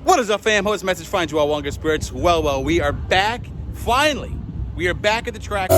What is up, fam? Host message finds you all one good spirits. Well, we are back. Finally, we are back at the track.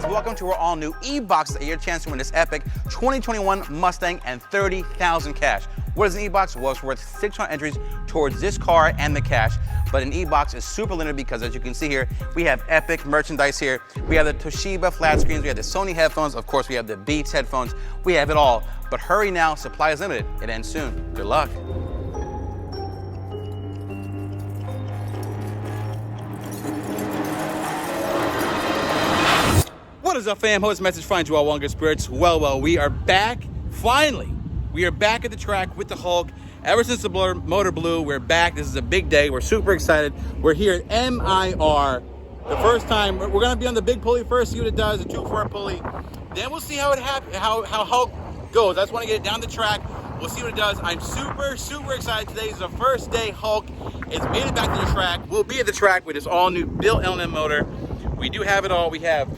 Welcome to our all-new e-box. Your chance to win this epic 2021 Mustang and 30,000 cash. What is an e-box? Well, it's worth 600 entries towards this car and the cash. But an e-box is super limited because, as you can see here, we have epic merchandise here. We have the Toshiba flat screens, we have the Sony headphones, of course we have the Beats headphones. We have it all. But hurry now, supply is limited. It ends soon. Good luck. What is up, fam? Host message finds you all one good spirits. Well, we are back. Finally, we are back at the track with the Hulk. Ever since the motor blew, we're back. This is a big day. We're super excited. We're here at MIR. The first time, we're gonna be on the big pulley first, see what it does, the 2.4 pulley. Then we'll see how it happens, how Hulk goes. I just want to get it down the track. We'll see what it does. I'm super excited. Today is the first day Hulk has made it back to the track. We'll be at the track with this all new built L&M motor. We do have it all. We have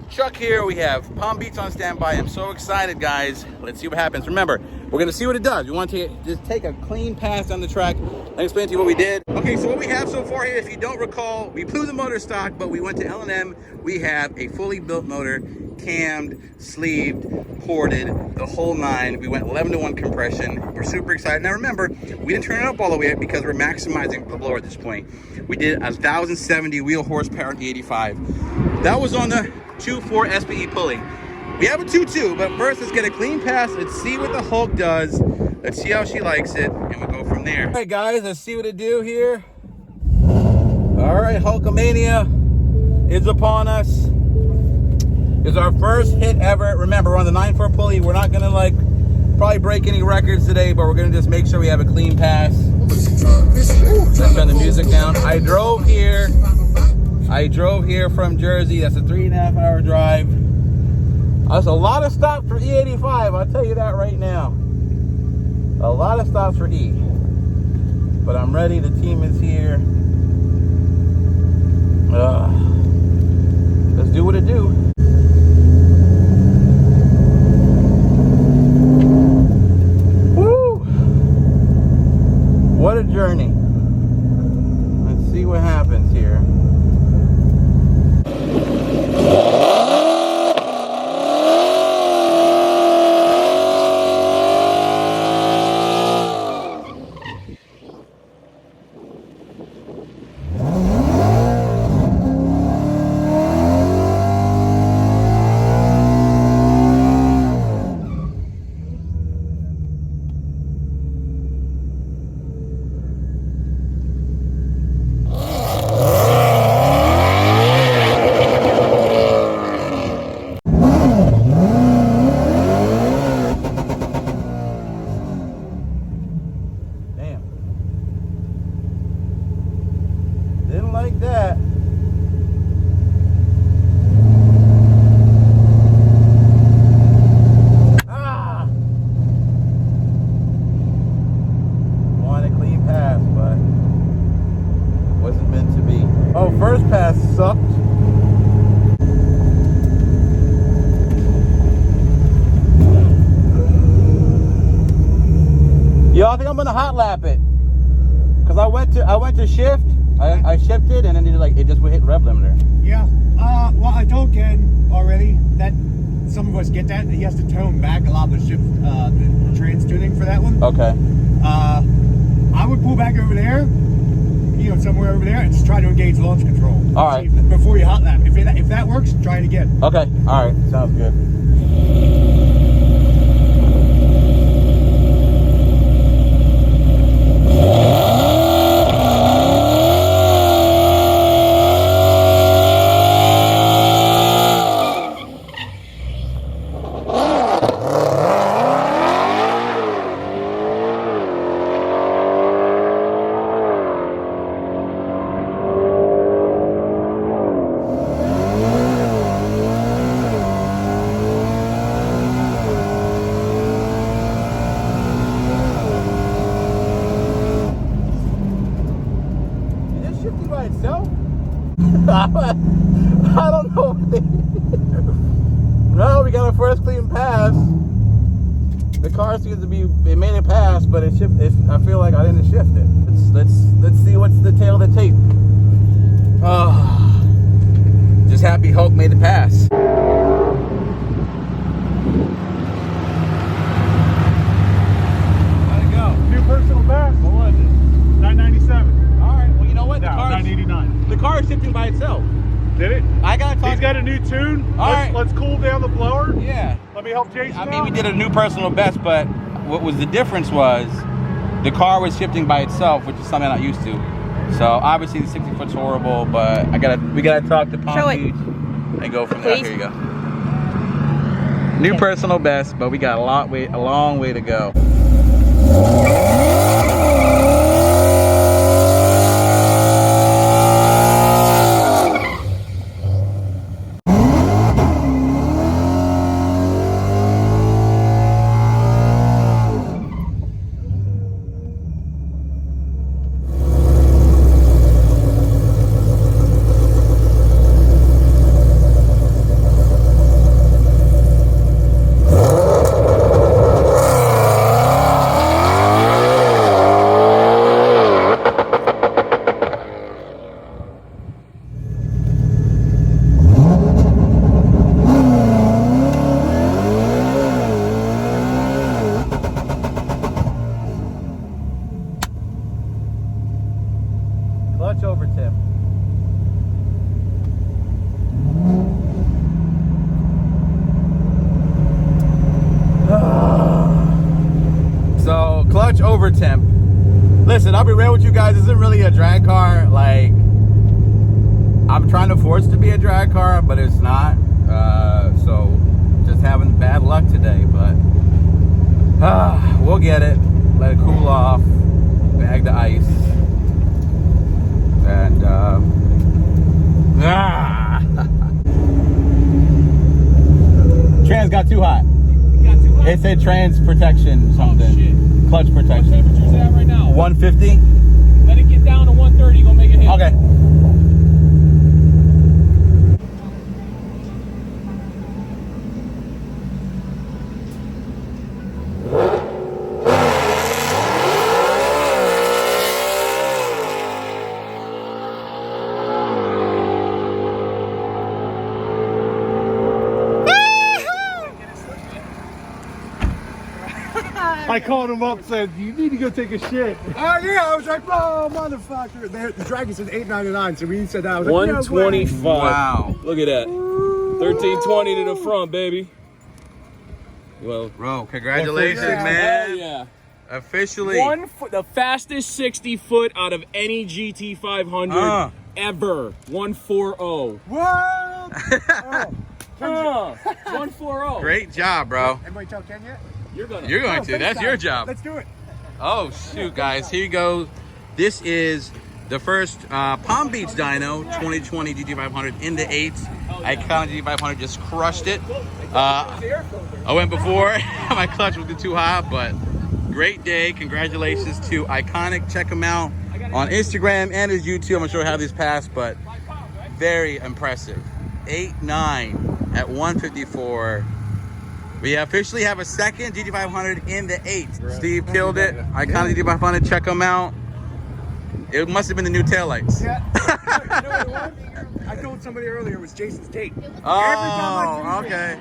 Chuck here, we have Palm Beach on standby. I'm so excited, guys. Let's see what happens. Remember, we're gonna see what it does. We want to just take a clean pass down the track and explain to you what we did. Okay, so what we have so far here, if you don't recall, we blew the motor stock, but we went to L&M. We have a fully built motor, cammed, sleeved, ported, the whole nine. We went 11-to-1 compression. We're super excited. Now remember, we didn't turn it up all the way because we're maximizing the blower at this point. We did 1,070 wheel horsepower in the 85. That was on the 2.4 SPE pulley. We have a 2.2, but first let's get a clean pass. Let's see what the Hulk does. Let's see how she likes it, and we'll go from there. All right, guys, let's see what it do here. All right, Hulkamania is upon us. It's our first hit ever. Remember, we're on the 9.4 pulley. We're not gonna probably break any records today, but we're gonna just make sure we have a clean pass. Let's turn the music down. I drove here from Jersey. That's a 3.5-hour drive. That's a lot of stops for E85. I'll tell you that right now. A lot of stops for E. But I'm ready. The team is here. Let's do what it do. Woo! What a journey. Let's see what happens here. Like that. Want a clean pass, but wasn't meant to be. Oh, first pass sucked. Yo, I think I'm gonna hot lap it. Cause I went to shift. I shifted and then it just hit rev limiter. Yeah. Well, I told Ken already that some of us get that. He has to tone back a lot of the shift, the trans tuning for that one. Okay. I would pull back over there, somewhere over there, and just try to engage launch control. All right. Before you hot lap. If that works, try it again. Okay. All right. Sounds good. by itself? I don't know what they No, we got a first clean pass. The car seems to be, it made it pass, but it shift. I feel like I didn't shift it. Let's see what's the tail of the tape. Oh, just happy Hulk made the pass. How'd it go? New personal best. What was it? 997. All right. Well, you know what? No, 989. The car is shifting by itself. Did it? I got. He's got a new tune. Let's cool down the blower. Yeah. Let me help Jason. I mean, we did a new personal best, but what was the difference was the car was shifting by itself, which is something I'm not used to. So obviously the 60-foot's horrible, but we gotta talk to Palm Beach and go from there. Here you go. New personal best, but we got a long way to go. Clutch over tip. So clutch over temp. Listen, I'll be real with you guys. This isn't really a drag car. Like, I'm trying to force it to be a drag car, but it's not. So just having bad luck today. But we'll get it. Let it cool off. Bag the ice. And trans got too hot. It said trans protection something. Oh, shit. Clutch protection. What temperature is it at right now? 150. Let it get down to 130. Gonna make it hit. Okay. I called him up and said, you need to go take a shit. Oh yeah, I was like, oh motherfucker. The Dragon said 899, so we said that. I was like, 125. Wow. Look at that. 1320 to the front, baby. Well, Bro, congratulations, Yeah. man. hell yeah. Officially. The fastest 60 foot out of any GT500 ever. 140. What? 140. Great job, bro. Anybody tell Ken yet? You're gonna. You're going to. thanks, That's your guys. job. Let's do it. Oh, shoot, guys. Here you go. This is the first Palm Beach dyno 2020 GT500 in the 8's. Iconic GT500 just crushed it. I went before. My clutch was too high, but great day. Congratulations to Iconic. Check him out on Instagram and his YouTube. I'm sure how these passed, but very impressive. 8.9 at 154. We officially have a second GT500 in the 8's. Right. Steve killed it. Iconic GT500. Check him out. It must have been the new taillights. Yeah. You know what it was? I told somebody earlier it was Jason's tape. Oh, okay.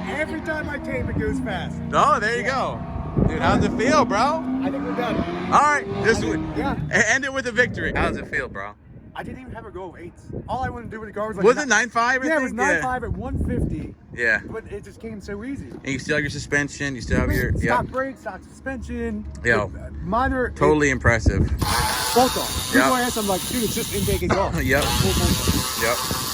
Every time I tape, it goes fast. Oh, there you go. Dude, how's it feel, bro? I think we're done. All right, just Yeah. end it with a victory. How does it feel, bro? I didn't even have her go 8's. All I wanted to do with the car was like... Was it 9.5? Yeah, it was 9.5 at 150. Yeah. But it just came so easy. And you still have your suspension. You still have your... Stock brakes, stock suspension. Yo. Minor... Totally impressive. Bolt on. People Yeah. ask, I'm like, dude, it's just intake exhaust. Yep. Full bolt Yep. on.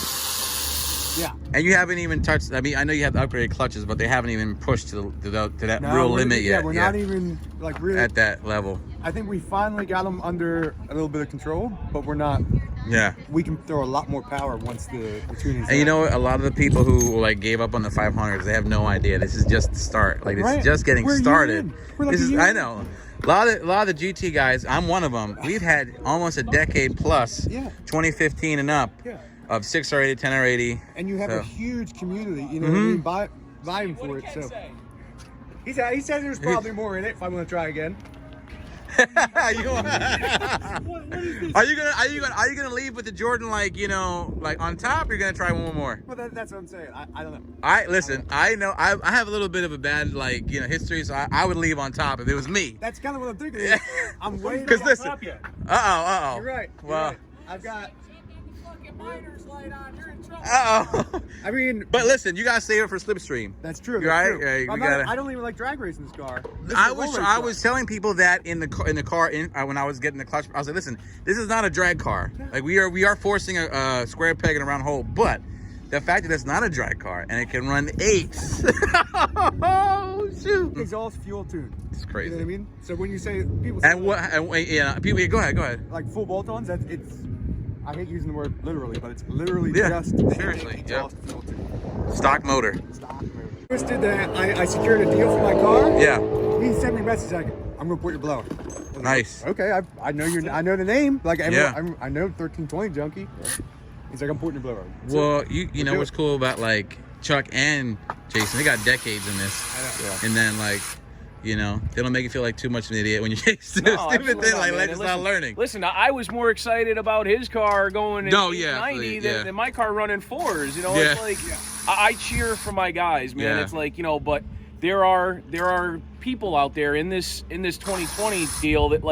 Yeah. And you haven't even touched... I mean, I know you have the upgraded clutches, but they haven't even pushed to that No, real we're- limit yet. Yeah, we're not even, like, really... at that level. I think we finally got them under a little bit of control, but we're not... Yeah. We can throw a lot more power once the tuning's And you done. know what? A lot of the people who like gave up on the 500s, they have no idea. This is just the start. Like this Right. is just getting We're a started. year in. We're like This a is year I in. know. A lot of the GT guys, I'm one of them. We've had almost a decade plus, 2015 and up, of 6R80, 10R80. And you have a huge community, you know what I mean, vying for it. So he said there's probably more in it if I want to try again. Are you gonna leave with the Jordan like on top? Or you're gonna try one more? Well, that's what I'm saying. I don't know. Listen. I know I have a little bit of a bad history, so I would leave on top if it was me. That's kind of what I'm thinking. I'm waiting. Because listen. Top yet. Uh oh. You're right. Well. Right. I've got. Miner's light on, you're in trouble. I mean, but listen, you gotta save it for Slipstream. That's true. You're that's right. true. Yeah, we gotta. I don't even like drag racing this car. I was telling people that in the car when I was getting the clutch. I was like, listen, this is not a drag car. Like we are forcing a square peg in a round hole, but the fact that it's not a drag car and it can run 8's. Oh shoot! Exhaust fuel tune. It's crazy. You know what I mean? So when you say people say people go ahead. like full bolt-ons, it's. I hate using the word literally, but it's literally just seriously, exhaust fuel tune. Stock motor. Stock motor. First did that. I secured a deal for my car. Yeah. He sent me a message like, "I'm gonna put your blower." Nice. Like, okay, I know I know the name. Like I know 1320 junkie. He's like, I'm putting your blower. Well, you know what's cool about like Chuck and Jason? They got decades in this. I know. And then like, they don't make you feel like too much of an idiot when you do stupid absolutely thing not, like man. just not learning. Listen, I was more excited about his car going in 90 than my car running 4s. It's like I cheer for my guys, man. It's like, but there are people out there in this 2020 deal that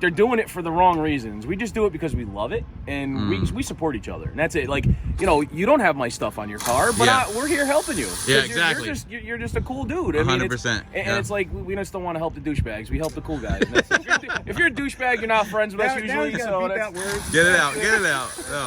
they're doing it for the wrong reasons. We just do it because we love it and we support each other, and that's it. Like, you don't have my stuff on your car, but we're here helping you. Yeah, exactly. You're just a cool dude. I mean, 100%. And it's like we just don't want to help the douchebags. We help the cool guys. If you're a douchebag, you're not friends with us usually. So that word. Get it out. No,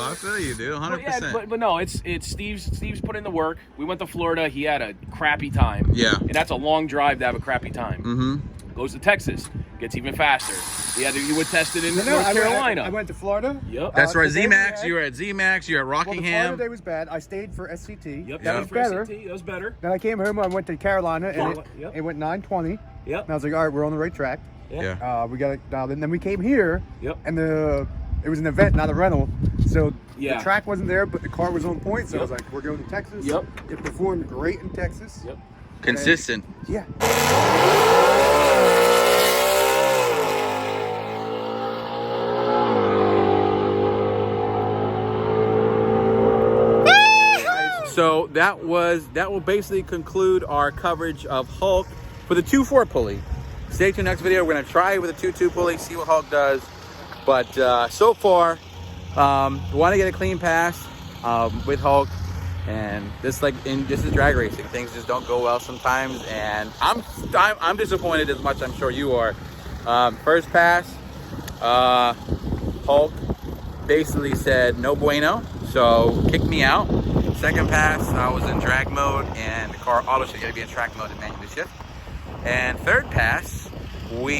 I feel you, dude. 100%. But no, it's Steve's put in the work. We went to Florida. He had a crappy time. Yeah. And that's a long drive to have a crappy time. Mm-hmm. Goes to Texas, gets even faster. You would test it in North Carolina. I went to Florida. Yep. That's right. ZMAX. You were at ZMAX. You were at Well, the Rockingham. Florida day was bad. I stayed for SCT. Yep. That was better. That was better. Then I came home. I went to Carolina, and it went 920. Yep. And I was like, all right, we're on the right track. Yeah. We got it dialed in. Then we came here. Yep. And it was an event, not a rental. So Yeah. the track wasn't there, but the car was on point. So I was like, we're going to Texas. Yep. It performed great in Texas. Yep. Consistent. Yeah. So that will basically conclude our coverage of Hulk for the 2.4 pulley. Stay tuned next video. We're gonna try it with a 2.2 pulley, see what Hulk does. But so far, want to get a clean pass with Hulk, and this is drag racing. Things just don't go well sometimes, and I'm disappointed as much. I'm sure you are. First pass, Hulk basically said no bueno, so kicked me out. Second pass, I was in drag mode, and the car auto shift. You gotta be in track mode and manually shift. And third pass, we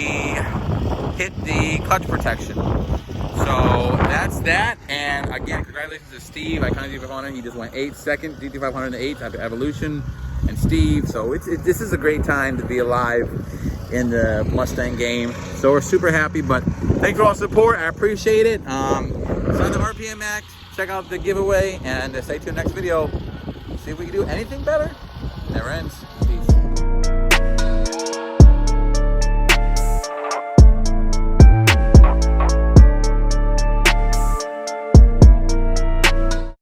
hit the clutch protection. So that's that. And again, congratulations to Steve. I kind of GT500. He just went 8th, second GT500 and 8th after Evolution and Steve. So this is a great time to be alive in the Mustang game. So we're super happy. But thanks for all the support. I appreciate it. Sign the RPM Max. Check out the giveaway and stay tuned next video. See if we can do anything better. Never ends.